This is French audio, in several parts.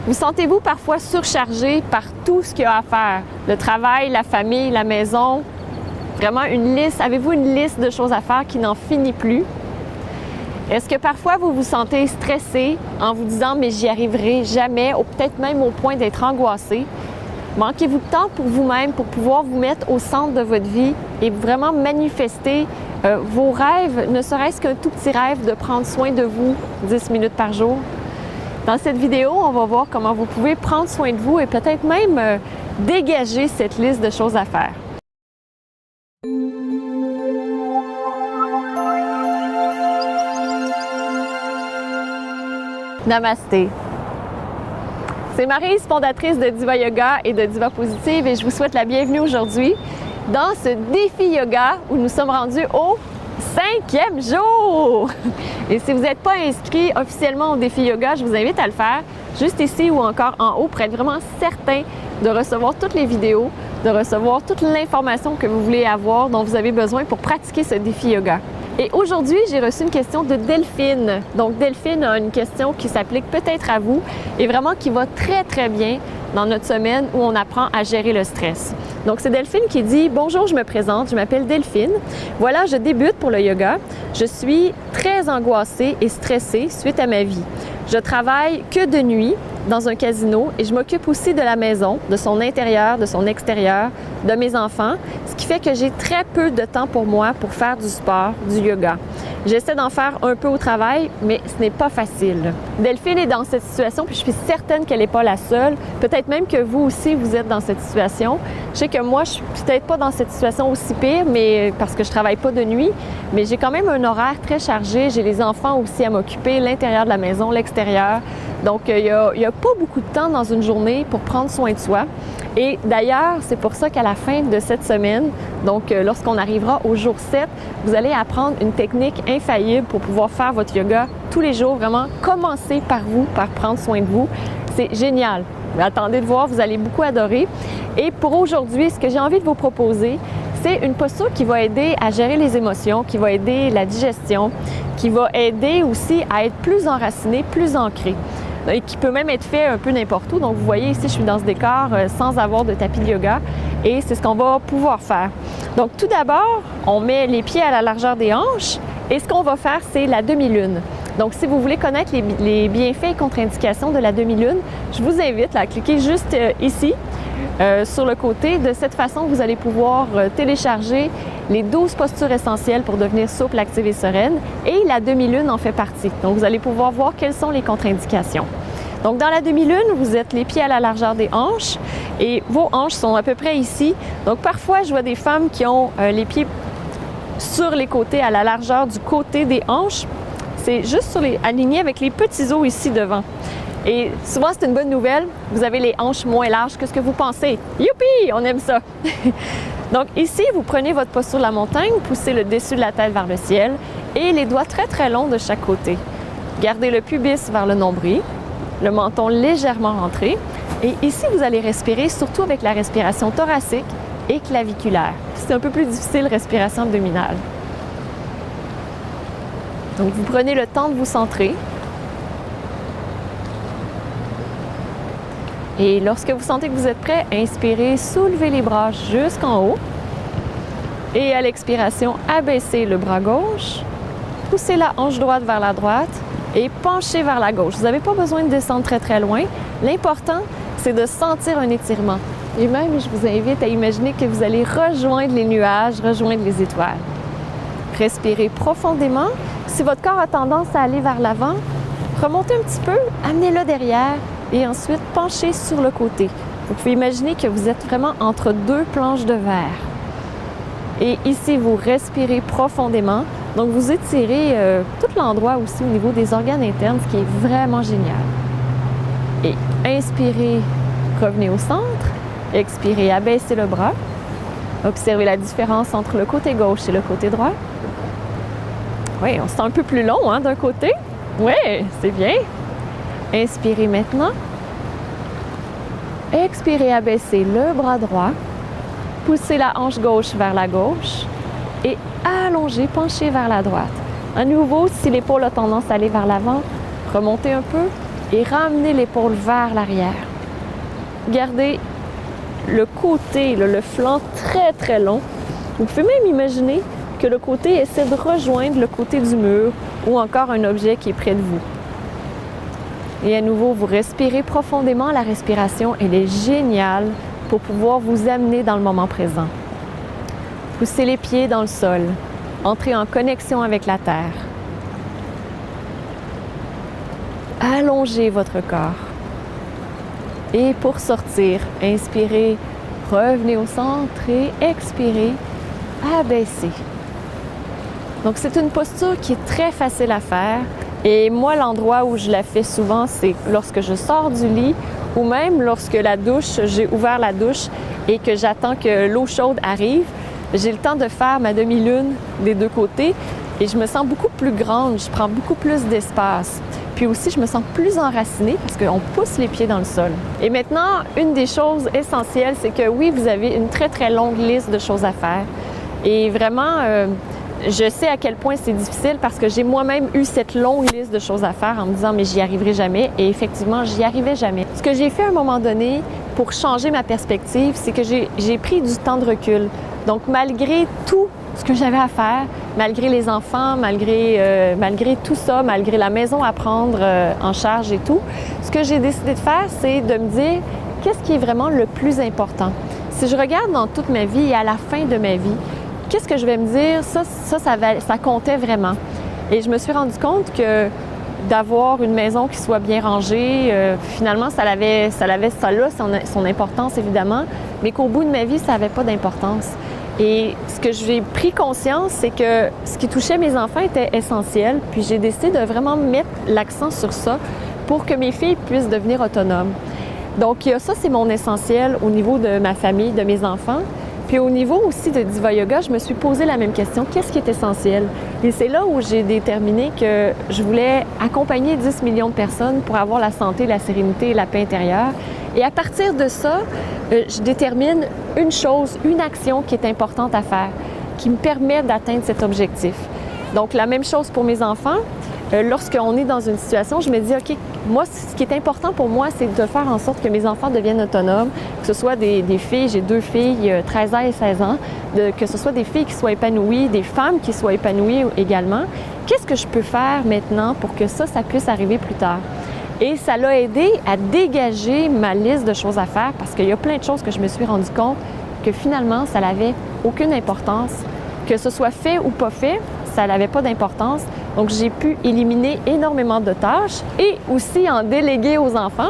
Vous sentez-vous parfois surchargé par tout ce qu'il y a à faire? Le travail, la famille, la maison, vraiment une liste. Avez-vous une liste de choses à faire qui n'en finit plus? Est-ce que parfois vous vous sentez stressé en vous disant « mais j'y arriverai jamais » ou peut-être même au point d'être angoissé? Manquez-vous de temps pour vous-même, pour pouvoir vous mettre au centre de votre vie et vraiment manifester vos rêves, ne serait-ce qu'un tout petit rêve de prendre soin de vous 10 minutes par jour? Dans cette vidéo, on va voir comment vous pouvez prendre soin de vous et peut-être même dégager cette liste de choses à faire. Namasté. C'est Maryse, fondatrice de Diva Yoga et de Diva Positive, et je vous souhaite la bienvenue aujourd'hui dans ce défi yoga où nous sommes rendus au 5e jour. Et si vous n'êtes pas inscrit officiellement au défi yoga, je vous invite à le faire juste ici ou encore en haut pour être vraiment certain de recevoir toutes les vidéos, de recevoir toute l'information que vous voulez avoir, dont vous avez besoin pour pratiquer ce défi yoga. Et aujourd'hui, j'ai reçu une question de Delphine. Donc, Delphine a une question qui s'applique peut-être à vous et vraiment qui va très, très bien dans notre semaine où on apprend à gérer le stress. Donc, c'est Delphine qui dit « Bonjour, je me présente, je m'appelle Delphine. Voilà, je débute pour le yoga. Je suis très angoissée et stressée suite à ma vie. Je travaille que de nuit dans un casino et je m'occupe aussi de la maison, de son intérieur, de son extérieur, de mes enfants, ce qui fait que j'ai très peu de temps pour moi pour faire du sport, du yoga. J'essaie d'en faire un peu au travail, mais ce n'est pas facile. » Delphine est dans cette situation, puis je suis certaine qu'elle n'est pas la seule. Peut-être même que vous aussi, vous êtes dans cette situation. Je sais que moi, je suis peut-être pas dans cette situation aussi pire, mais parce que je travaille pas de nuit, mais j'ai quand même un horaire très chargé. J'ai les enfants aussi à m'occuper, l'intérieur de la maison, l'extérieur. Donc, il n'y a pas beaucoup de temps dans une journée pour prendre soin de soi. Et d'ailleurs, c'est pour ça qu'à la fin de cette semaine, donc lorsqu'on arrivera au jour 7, vous allez apprendre une technique infaillible pour pouvoir faire votre yoga tous les jours. Vraiment, commencez par vous, par prendre soin de vous. C'est génial. Attendez de voir, vous allez beaucoup adorer. Et pour aujourd'hui, ce que j'ai envie de vous proposer, c'est une posture qui va aider à gérer les émotions, qui va aider la digestion, qui va aider aussi à être plus enraciné, plus ancré. Et qui peut même être fait un peu n'importe où. Donc, vous voyez ici, je suis dans ce décor sans avoir de tapis de yoga et c'est ce qu'on va pouvoir faire. Donc, tout d'abord, on met les pieds à la largeur des hanches et ce qu'on va faire, c'est la demi-lune. Donc, si vous voulez connaître les bienfaits et contre-indications de la demi-lune, je vous invite à cliquer juste ici, sur le côté. De cette façon, vous allez pouvoir télécharger les 12 postures essentielles pour devenir souple, active et sereine. Et la demi-lune en fait partie. Donc, vous allez pouvoir voir quelles sont les contre-indications. Donc, dans la demi-lune, vous êtes les pieds à la largeur des hanches et vos hanches sont à peu près ici. Donc, parfois, je vois des femmes qui ont les pieds sur les côtés, à la largeur du côté des hanches. C'est juste aligné avec les petits os ici devant. Et souvent, c'est une bonne nouvelle. Vous avez les hanches moins larges que ce que vous pensez. Youpi! On aime ça! Donc ici, vous prenez votre posture de la montagne, poussez le dessus de la tête vers le ciel et les doigts très très longs de chaque côté. Gardez le pubis vers le nombril, le menton légèrement rentré. Et ici, vous allez respirer surtout avec la respiration thoracique et claviculaire. C'est un peu plus difficile, respiration abdominale. Donc vous prenez le temps de vous centrer. Et lorsque vous sentez que vous êtes prêt, inspirez, soulevez les bras jusqu'en haut. Et à l'expiration, abaissez le bras gauche, poussez la hanche droite vers la droite et penchez vers la gauche. Vous n'avez pas besoin de descendre très très loin. L'important, c'est de sentir un étirement. Et même, je vous invite à imaginer que vous allez rejoindre les nuages, rejoindre les étoiles. Respirez profondément. Si votre corps a tendance à aller vers l'avant, remontez un petit peu, amenez-le derrière. Et ensuite, penchez sur le côté. Vous pouvez imaginer que vous êtes vraiment entre deux planches de verre. Et ici, vous respirez profondément. Donc, vous étirez tout l'endroit aussi au niveau des organes internes, ce qui est vraiment génial. Et inspirez, revenez au centre. Expirez, abaissez le bras. Observez la différence entre le côté gauche et le côté droit. Oui, on se sent un peu plus long d'un côté. Oui, c'est bien. Inspirez maintenant. Expirez, abaissez le bras droit. Poussez la hanche gauche vers la gauche et allongez, penchez vers la droite. À nouveau, si l'épaule a tendance à aller vers l'avant, remontez un peu et ramenez l'épaule vers l'arrière. Gardez le côté, le flanc très très long. Vous pouvez même imaginer que le côté essaie de rejoindre le côté du mur ou encore un objet qui est près de vous. Et à nouveau, vous respirez profondément. La respiration, elle est géniale pour pouvoir vous amener dans le moment présent. Poussez les pieds dans le sol. Entrez en connexion avec la terre. Allongez votre corps. Et pour sortir, inspirez, revenez au centre et expirez, abaissez. Donc c'est une posture qui est très facile à faire. Et moi, l'endroit où je la fais souvent, c'est lorsque je sors du lit ou même lorsque j'ai ouvert la douche et que j'attends que l'eau chaude arrive. J'ai le temps de faire ma demi-lune des deux côtés et je me sens beaucoup plus grande, je prends beaucoup plus d'espace. Puis aussi, je me sens plus enracinée parce qu'on pousse les pieds dans le sol. Et maintenant, une des choses essentielles, c'est que oui, vous avez une très, très longue liste de choses à faire. Et vraiment, je sais à quel point c'est difficile parce que j'ai moi-même eu cette longue liste de choses à faire en me disant « mais j'y arriverai jamais » et effectivement, j'y arrivais jamais. Ce que j'ai fait à un moment donné pour changer ma perspective, c'est que j'ai pris du temps de recul. Donc, malgré tout ce que j'avais à faire, malgré les enfants, malgré tout ça, malgré la maison à prendre en charge et tout, ce que j'ai décidé de faire, c'est de me dire qu'est-ce qui est vraiment le plus important. Si je regarde dans toute ma vie et à la fin de ma vie, qu'est-ce que je vais me dire? Ça comptait vraiment. Et je me suis rendu compte que d'avoir une maison qui soit bien rangée, finalement, ça a son importance, évidemment, mais qu'au bout de ma vie, ça n'avait pas d'importance. Et ce que j'ai pris conscience, c'est que ce qui touchait mes enfants était essentiel, puis j'ai décidé de vraiment mettre l'accent sur ça pour que mes filles puissent devenir autonomes. Donc, ça, c'est mon essentiel au niveau de ma famille, de mes enfants. Puis au niveau aussi de Diva Yoga, je me suis posé la même question, qu'est-ce qui est essentiel? Et c'est là où j'ai déterminé que je voulais accompagner 10 millions de personnes pour avoir la santé, la sérénité et la paix intérieure. Et à partir de ça, je détermine une chose, une action qui est importante à faire, qui me permet d'atteindre cet objectif. Donc la même chose pour mes enfants. Lorsqu'on est dans une situation, je me dis, OK, moi, ce qui est important pour moi, c'est de faire en sorte que mes enfants deviennent autonomes, que ce soit des filles, j'ai 2 filles, 13 ans et 16 ans, que ce soit des filles qui soient épanouies, des femmes qui soient épanouies également. Qu'est-ce que je peux faire maintenant pour que ça puisse arriver plus tard? Et ça l'a aidé à dégager ma liste de choses à faire parce qu'il y a plein de choses que je me suis rendu compte que finalement, ça n'avait aucune importance. Que ce soit fait ou pas fait, ça n'avait pas d'importance. Donc, j'ai pu éliminer énormément de tâches et aussi en déléguer aux enfants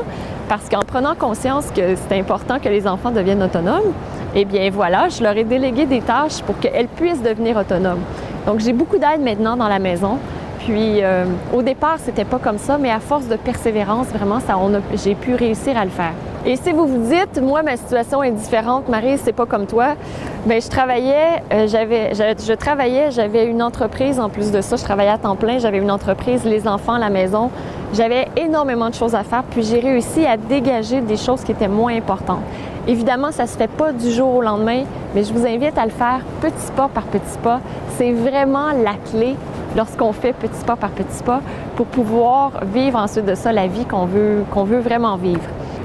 parce qu'en prenant conscience que c'est important que les enfants deviennent autonomes, eh bien voilà, je leur ai délégué des tâches pour qu'elles puissent devenir autonomes. Donc, j'ai beaucoup d'aide maintenant dans la maison. Puis, au départ, c'était pas comme ça, mais à force de persévérance, vraiment, j'ai pu réussir à le faire. Et si vous vous dites, moi, ma situation est différente, Marie, c'est pas comme toi, bien, je travaillais, j'avais une entreprise en plus de ça, je travaillais à temps plein, j'avais une entreprise, les enfants, la maison, j'avais énormément de choses à faire, puis j'ai réussi à dégager des choses qui étaient moins importantes. Évidemment, ça se fait pas du jour au lendemain, mais je vous invite à le faire petit pas par petit pas. C'est vraiment la clé lorsqu'on fait petit pas par petit pas pour pouvoir vivre ensuite de ça la vie qu'on veut vraiment vivre.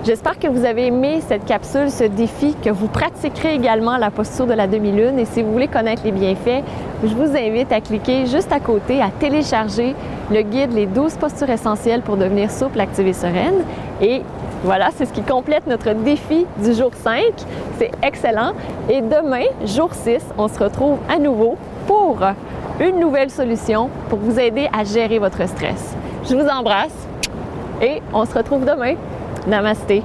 J'espère que vous avez aimé cette capsule, ce défi, que vous pratiquerez également la posture de la demi-lune. Et si vous voulez connaître les bienfaits, je vous invite à cliquer juste à côté, à télécharger le guide « Les 12 postures essentielles pour devenir souple, active et sereine ». Et voilà, c'est ce qui complète notre défi du jour 5. C'est excellent. Et demain, jour 6, on se retrouve à nouveau pour une nouvelle solution pour vous aider à gérer votre stress. Je vous embrasse et on se retrouve demain. Namasté.